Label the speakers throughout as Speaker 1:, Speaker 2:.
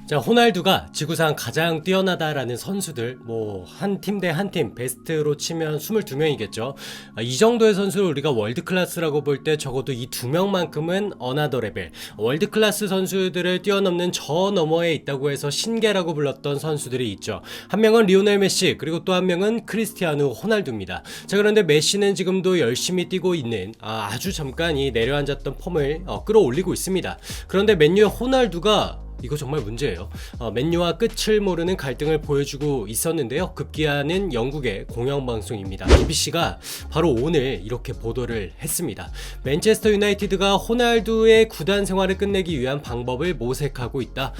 Speaker 1: 자, 호날두가 지구상 가장 뛰어나다라는 선수들, 한 팀 대 한 팀 베스트로 치면 22명이겠죠. 이 정도의 선수를 우리가 월드 클래스라고 볼 때 적어도 이 두 명만큼은 어나더 레벨, 월드 클래스 선수들을 뛰어넘는 저 너머에 있다고 해서 신기라고 불렀던 선수들이 있죠. 한 명은 리오넬 메시, 그리고 또 한 명은 크리스티아누 호날두입니다. 자, 그런데 메시는 지금도 열심히 뛰고 있는 아주 잠깐 이 내려앉았던 폼을 끌어올리고 있습니다. 그런데 맨유의 호날두가 이거 정말 문제예요. 맨유와 끝을 모르는 갈등을 보여주고 있었는데요. 급기야는 영국의 공영방송입니다. BBC가 바로 오늘 이렇게 보도를 했습니다. 맨체스터 유나이티드가 호날두의 구단 생활을 끝내기 위한 방법을 모색하고 있다.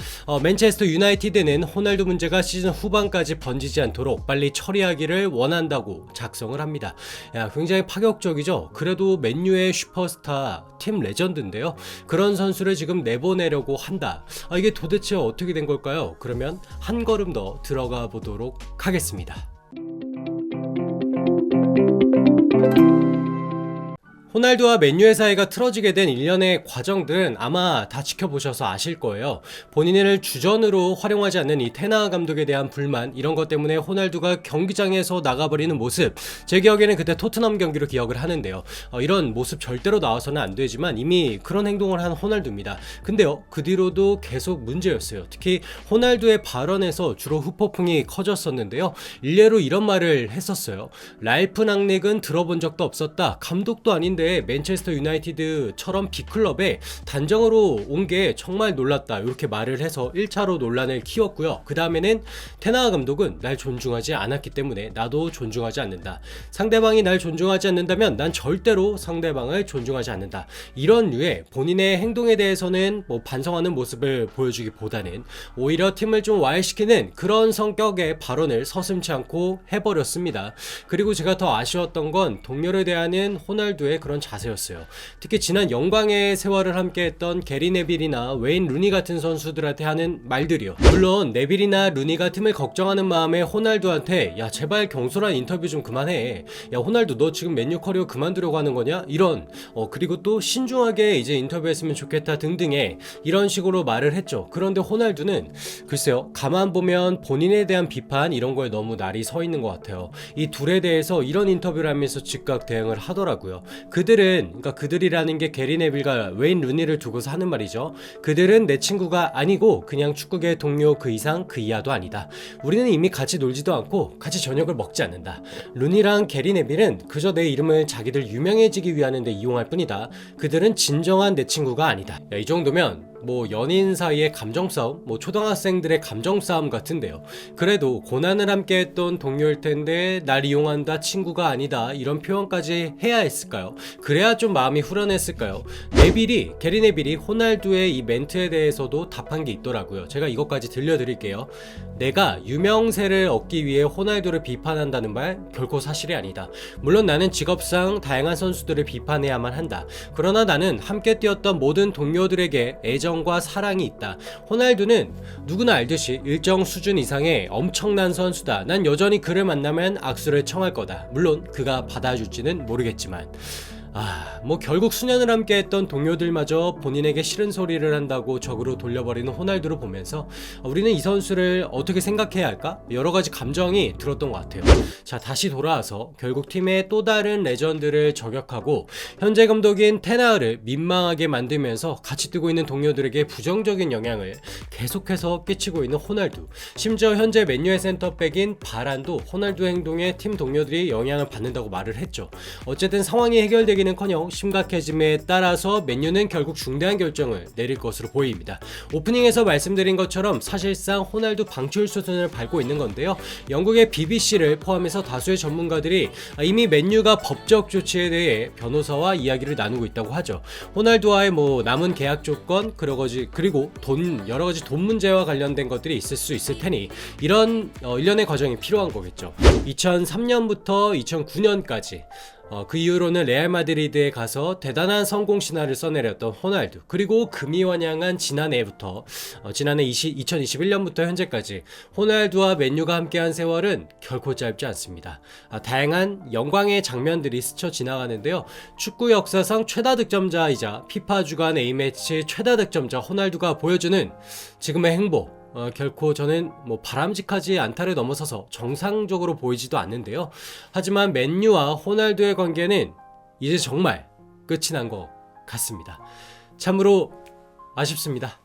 Speaker 1: 맨체스터 유나이티드는 호날두 문제가 시즌 후반까지 번지지 않도록 빨리 처리하기를 원한다고 작성을 합니다. 굉장히 파격적이죠. 그래도 맨유의 슈퍼스타, 팀 레전드인데요. 그런 선수를 지금 내보내려고 한다. 이게 도대체 어떻게 된 걸까요? 그러면 한 걸음 더 들어가 보도록 하겠습니다. 호날두와 맨유의 사이가 틀어지게 된 일련의 과정들은 아마 다 지켜보셔서 아실 거예요. 본인을 주전으로 활용하지 않는 이 테나 감독에 대한 불만, 이런 것 때문에 호날두가 경기장에서 나가버리는 모습, 제 기억에는 그때 토트넘 경기로 기억을 하는데요. 이런 모습 절대로 나와서는 안 되지만 이미 그런 행동을 한 호날두입니다. 근데요, 그 뒤로도 계속 문제였어요. 특히 호날두의 발언에서 주로 후폭풍이 커졌었는데요. 일례로 이런 말을 했었어요. 랄프 낭릭은 들어본 적도 없었다. 감독도 아닌데 맨체스터 유나이티드처럼 빅클럽에 단정으로 온 게 정말 놀랐다, 이렇게 말을 해서 1차로 논란을 키웠고요. 그 다음에는 테나 감독은 날 존중하지 않았기 때문에 나도 존중하지 않는다. 상대방이 날 존중하지 않는다면 난 절대로 상대방을 존중하지 않는다. 이런 류의 본인의 행동에 대해서는 반성하는 모습을 보여주기보다는 오히려 팀을 좀 와해시키는 그런 성격의 발언을 서슴지 않고 해버렸습니다. 그리고 제가 더 아쉬웠던 건 동료를 대하는 호날두의 그런 자세였어요. 특히 지난 영광의 세월을 함께했던 게리 네빌이나 웨인 루니 같은 선수들한테 하는 말들이요. 물론 네빌이나 루니가 팀을 걱정하는 마음에 호날두한테 야, 제발 경솔한 인터뷰 좀 그만해. 야, 호날두 너 지금 맨유 커리어 그만두려고 하는 거냐? 이런 그리고 또 신중하게 이제 인터뷰했으면 좋겠다 등등의 이런 식으로 말을 했죠. 그런데 호날두는 글쎄요, 가만 보면 본인에 대한 비판 이런 거에 너무 날이 서 있는 것 같아요. 이 둘에 대해서 이런 인터뷰를 하면서 즉각 대응을 하더라고요. 그들이라는 게 게리 네빌과 웨인 루니를 두고서 하는 말이죠. 그들은 내 친구가 아니고 그냥 축구계 동료 그 이상 그 이하도 아니다. 우리는 이미 같이 놀지도 않고 같이 저녁을 먹지 않는다. 루니랑 게리 네빌은 그저 내 이름을 자기들 유명해지기 위하는 데 이용할 뿐이다. 그들은 진정한 내 친구가 아니다. 이 정도면 연인 사이의 감정싸움, 초등학생들의 감정싸움 같은데요. 그래도 고난을 함께했던 동료일 텐데 날 이용한다, 친구가 아니다, 이런 표현까지 해야 했을까요? 그래야 좀 마음이 후련했을까요? 게리 네빌이 호날두의 이 멘트에 대해서도 답한 게 있더라고요. 제가 이것까지 들려드릴게요. 내가 유명세를 얻기 위해 호날두를 비판한다는 말 결코 사실이 아니다. 물론 나는 직업상 다양한 선수들을 비판해야만 한다. 그러나 나는 함께 뛰었던 모든 동료들에게 애정과 사랑이 있다. 호날두는 누구나 알듯이 일정 수준 이상의 엄청난 선수다. 난 여전히 그를 만나면 악수를 청할 거다. 물론 그가 받아줄지는 모르겠지만 결국 수년을 함께 했던 동료들마저 본인에게 싫은 소리를 한다고 적으로 돌려버리는 호날두를 보면서 우리는 이 선수를 어떻게 생각해야 할까? 여러 가지 감정이 들었던 것 같아요. 자, 다시 돌아와서 결국 팀의 또 다른 레전드를 저격하고 현재 감독인 테나를 민망하게 만들면서 같이 뛰고 있는 동료들에게 부정적인 영향을 계속해서 끼치고 있는 호날두. 심지어 현재 맨유의 센터백인 바란도 호날두 행동에 팀 동료들이 영향을 받는다고 말을 했죠. 어쨌든 상황이 해결되기는커녕 심각해짐에 따라서 맨유는 결국 중대한 결정을 내릴 것으로 보입니다. 오프닝에서 말씀드린 것처럼 사실상 호날두 방출 수순을 밟고 있는 건데요. 영국의 BBC를 포함해서 다수의 전문가들이 이미 맨유가 법적 조치에 대해 변호사와 이야기를 나누고 있다고 하죠. 호날두와의 남은 계약 조건, 그리고 여러 가지 돈 문제와 관련된 것들이 있을 수 있을 테니 이런 일련의 과정이 필요한 거겠죠. 2003년부터 2009년까지 그 이후로는 레알 마드리드에 가서 대단한 성공 신화를 써내렸던 호날두, 그리고 금이환영한 지난해부터 지난해 2021년부터 현재까지 호날두와 맨유가 함께한 세월은 결코 짧지 않습니다. 다양한 영광의 장면들이 스쳐 지나가는데요. 축구 역사상 최다 득점자이자 피파 주간 A매치 최다 득점자 호날두가 보여주는 지금의 행복, 결코 저는 뭐 바람직하지 않다를 넘어서서 정상적으로 보이지도 않는데요. 하지만 맨유와 호날두의 관계는 이제 정말 끝이 난 것 같습니다. 참으로 아쉽습니다.